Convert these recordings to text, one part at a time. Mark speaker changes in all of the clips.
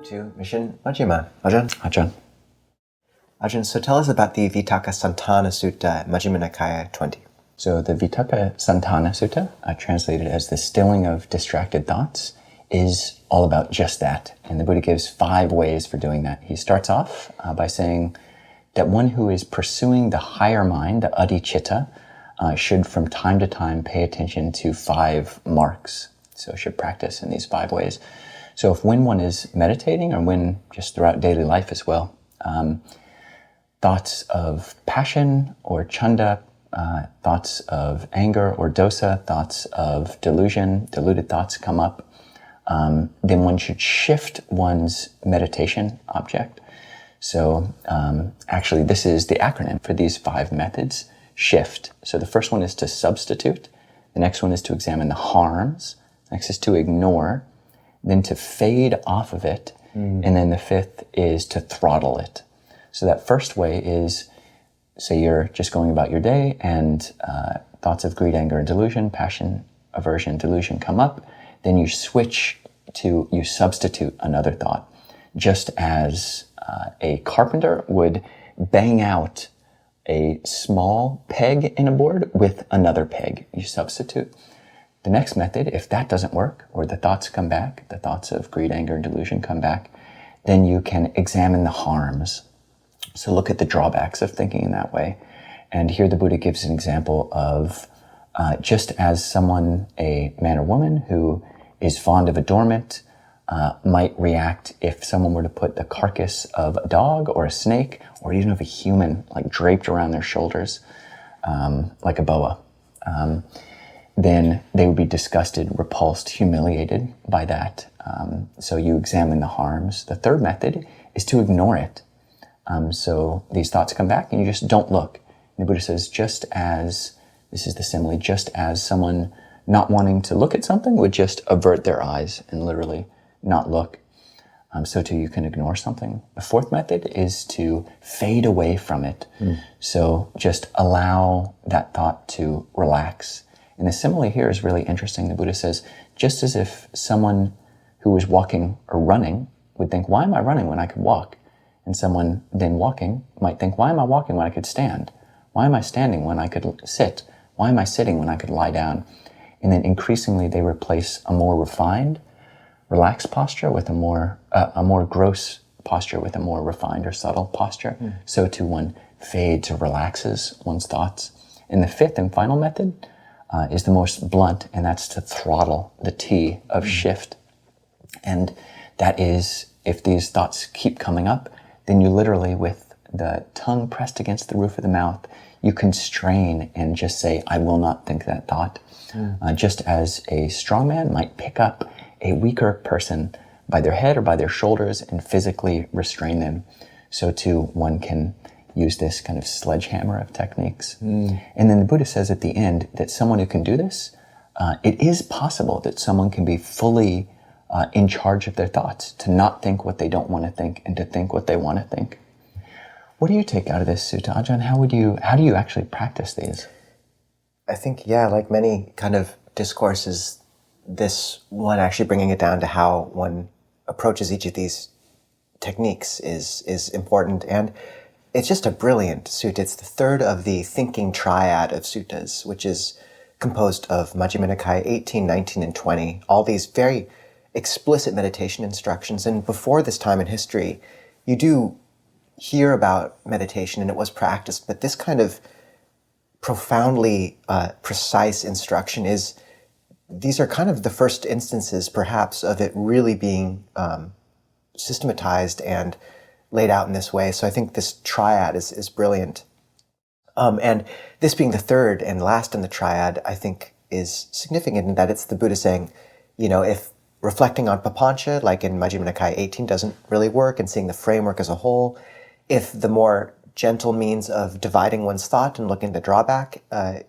Speaker 1: to Mission Majjhima. Ajahn.
Speaker 2: Ajahn.
Speaker 1: Ajahn, so tell us about the Vitakkasan Sutta, Majjhima Nikaya 20.
Speaker 2: So the Vitakkasan Sutta, translated as the stilling of distracted thoughts, is all about just that. And the Buddha gives 5 ways for doing that. He starts off by saying that one who is pursuing the higher mind, the adhicitta, should from time to time pay attention to 5 marks. So should practice in these 5 ways. So if when one is meditating or when just throughout daily life as well, thoughts of passion or chanda, thoughts of anger or dosa, thoughts of delusion, deluded thoughts come up, then one should shift one's meditation object. So actually this is the acronym for these 5 methods, shift. So the first one is to substitute, the next one is to examine the harms, next is to ignore, then to fade off of it, and then the 5th is to throttle it. So that first way is, say you're just going about your day and thoughts of greed, anger, and delusion, passion, aversion, delusion come up, then you substitute another thought. Just as a carpenter would bang out a small peg in a board with another peg. You substitute. The next method, if that doesn't work, or the thoughts come back, the thoughts of greed, anger, and delusion come back, then you can examine the harms. So look at the drawbacks of thinking in that way. And here the Buddha gives an example of just as someone, a man or woman who is fond of adornment, might react if someone were to put the carcass of a dog or a snake or even of a human like draped around their shoulders like a boa. Then they would be disgusted, repulsed, humiliated by that. So you examine the harms. The third method is to ignore it. So these thoughts come back and you just don't look. And the Buddha says, just as, this is the simile, just as someone not wanting to look at something would just avert their eyes and literally not look, so too you can ignore something. The 4th method is to fade away from it. So just allow that thought to relax. And the simile here is really interesting. The Buddha says, just as if someone who was walking or running would think, why am I running when I could walk? And someone then walking might think, why am I walking when I could stand? Why am I standing when I could sit? Why am I sitting when I could lie down? And then increasingly they replace a more refined, relaxed posture with a more gross posture with a more refined or subtle posture. So too one fades or relaxes one's thoughts. And the 5th and final method is the most blunt, and that's to throttle the T of shift. And that is, if these thoughts keep coming up, then you literally, with the tongue pressed against the roof of the mouth, you constrain and just say, I will not think that thought. Just as a strong man might pick up a weaker person by their head or by their shoulders and physically restrain them, so too one can use this kind of sledgehammer of techniques. And then the Buddha says at the end that someone who can do this, it is possible that someone can be fully in charge of their thoughts, to not think what they don't want to think and to think what they want to think. What do you take out of this sutta, Ajahn? How do you actually practice these?
Speaker 1: I think, like many kind of discourses, this one actually bringing it down to how one approaches each of these techniques is important. And it's just a brilliant sutta. It's the 3rd of the thinking triad of suttas, which is composed of Majjhima Nikaya 18, 19, and 20. All these very explicit meditation instructions. And before this time in history, you do hear about meditation and it was practiced, but this kind of profoundly precise instruction these are kind of the first instances, perhaps, of it really being systematized and laid out in this way. So I think this triad is brilliant. And this being the 3rd and last in the triad, I think is significant in that it's the Buddha saying, if reflecting on papancha, like in Majjhima Nikaya 18, doesn't really work, and seeing the framework as a whole, if the more gentle means of dividing one's thought and looking at the drawback,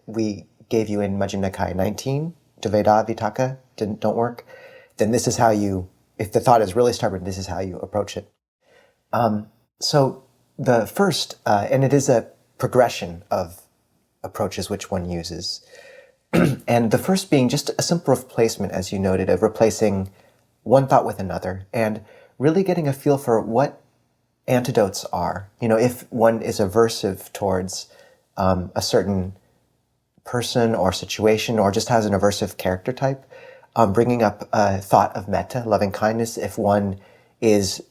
Speaker 1: we gave you in Majjhima Nikaya 19, Dveda, Vitakka, don't work, then this is how if the thought is really stubborn, this is how you approach it. So the first, and it is a progression of approaches which one uses. And the first being just a simple replacement, as you noted, of replacing one thought with another. And really getting a feel for what antidotes are. If one is aversive towards a certain person or situation, or just has an aversive character type, bringing up a thought of metta, loving kindness. If one is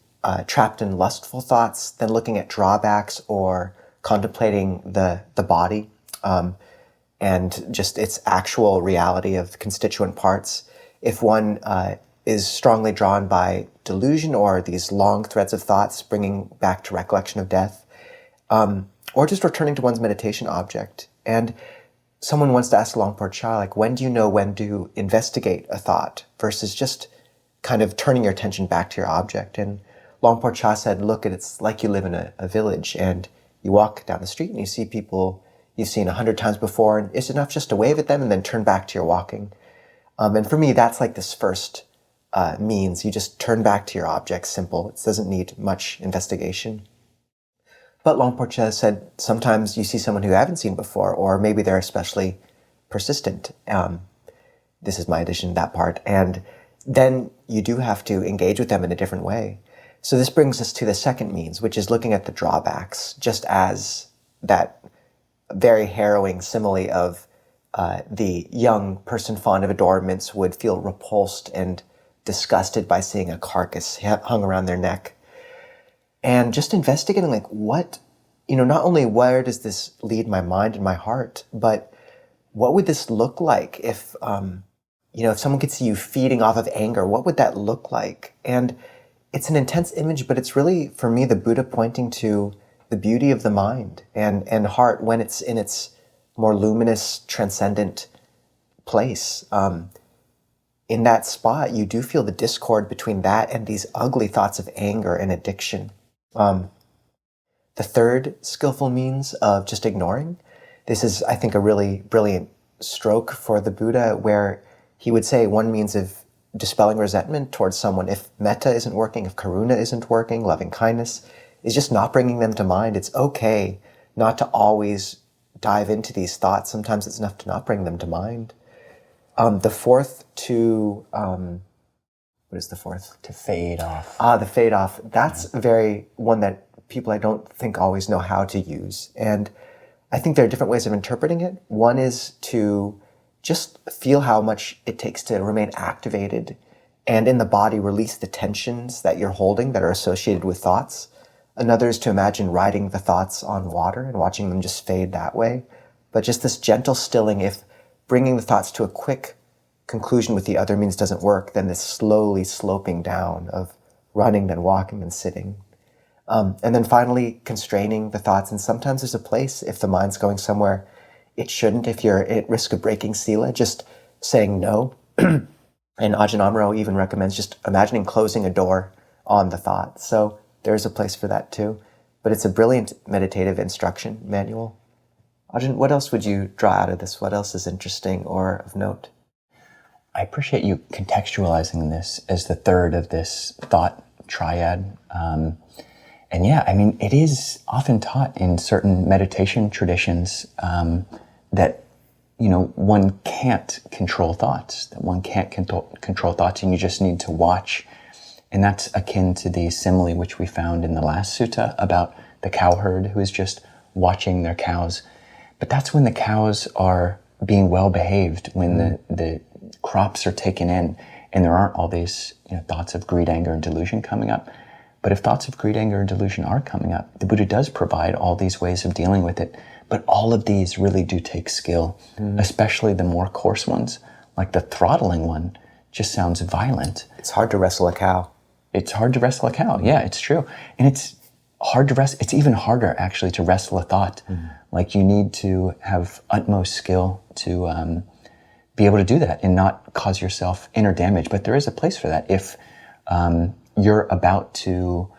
Speaker 1: trapped in lustful thoughts, then looking at drawbacks or contemplating the body and just its actual reality of constituent parts. If one is strongly drawn by delusion or these long threads of thoughts, bringing back to recollection of death, or just returning to one's meditation object. And someone wants to ask Longpo Cha, like, when do you know when to investigate a thought versus just kind of turning your attention back to your object? And Longpo Cha said, look, it's like you live in a village and you walk down the street and you see people you've seen 100 times before, and it's enough just to wave at them and then turn back to your walking. And for me, that's like this first means. You just turn back to your object, simple. It doesn't need much investigation. But Longpo Cha said sometimes you see someone who you haven't seen before, or maybe they're especially persistent. This is my addition to that part. And then you do have to engage with them in a different way. So this brings us to the second means, which is looking at the drawbacks, just as that very harrowing simile of the young person fond of adornments would feel repulsed and disgusted by seeing a carcass hung around their neck. And just investigating, like, what, not only where does this lead my mind and my heart, but what would this look like if, if someone could see you feeding off of anger, what would that look like? And it's an intense image, but it's really, for me, the Buddha pointing to the beauty of the mind and heart when it's in its more luminous, transcendent place. In that spot, you do feel the discord between that and these ugly thoughts of anger and addiction. The third skillful means of just ignoring. This is, I think, a really brilliant stroke for the Buddha, where he would say one means of dispelling resentment towards someone, if metta isn't working, if karuna isn't working, loving kindness, is just not bringing them to mind. It's okay not to always dive into these thoughts. Sometimes it's enough to not bring them to mind. The fourth to, what is the fourth?
Speaker 2: To fade off.
Speaker 1: The fade off. That's very one that people I don't think always know how to use. And I think there are different ways of interpreting it. One is to just feel how much it takes to remain activated and in the body release the tensions that you're holding that are associated with thoughts. Another is to imagine riding the thoughts on water and watching them just fade that way. But just this gentle stilling, if bringing the thoughts to a quick conclusion with the other means doesn't work, then this slowly sloping down of running, then walking, then sitting. And then finally, constraining the thoughts. And sometimes there's a place, if the mind's going somewhere it shouldn't, if you're at risk of breaking sila, just saying no. And Ajahn Amaro even recommends just imagining closing a door on the thought. So there's a place for that too. But it's a brilliant meditative instruction manual. Ajahn, what else would you draw out of this? What else is interesting or of note?
Speaker 2: I appreciate you contextualizing this as the third of this thought triad. And yeah, I mean, it is often taught in certain meditation traditions that, one can't control thoughts, that one can't control thoughts, and you just need to watch. And that's akin to the simile which we found in the last sutta about the cowherd who is just watching their cows. But that's when the cows are being well behaved, when the crops are taken in and there aren't all these thoughts of greed, anger, and delusion coming up. But if thoughts of greed, anger, and delusion are coming up, the Buddha does provide all these ways of dealing with it. But all of these really do take skill, especially the more coarse ones, like the throttling one just sounds violent.
Speaker 1: It's hard to wrestle a cow.
Speaker 2: It's hard to wrestle a cow. Yeah, it's true. And it's hard to wrestle. It's even harder actually to wrestle a thought. Like you need to have utmost skill to be able to do that and not cause yourself inner damage. But there is a place for that. If you're about to,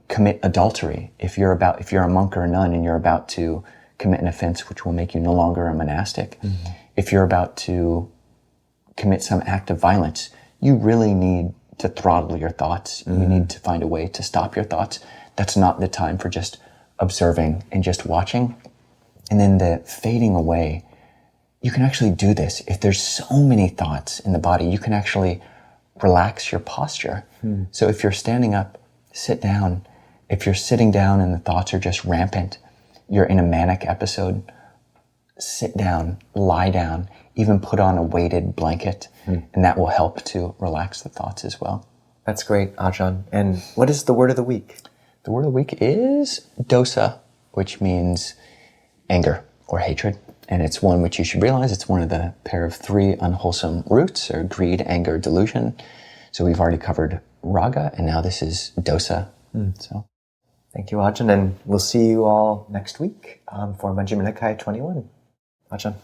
Speaker 2: commit adultery, if you're a monk or a nun and you're about to commit an offense which will make you no longer a monastic, if you're about to commit some act of violence, you really need to throttle your thoughts. You need to find a way to stop your thoughts. That's not the time for just observing and just watching. And then the fading away, you can actually do this. If there's so many thoughts in the body, you can actually relax your posture. So if you're standing up, sit down. If you're sitting down and the thoughts are just rampant, you're in a manic episode, sit down, lie down, even put on a weighted blanket, and that will help to relax the thoughts as well.
Speaker 1: That's great, Ajahn. And what is the word of the week?
Speaker 2: The word of the week is dosa, which means anger or hatred. And it's one which you should realize it's one of the pair of 3 unwholesome roots, or greed, anger, delusion. So we've already covered raga, and now this is dosa. So,
Speaker 1: thank you, Ajahn. And we'll see you all next week for Majjhima Nikaya 21. Ajahn.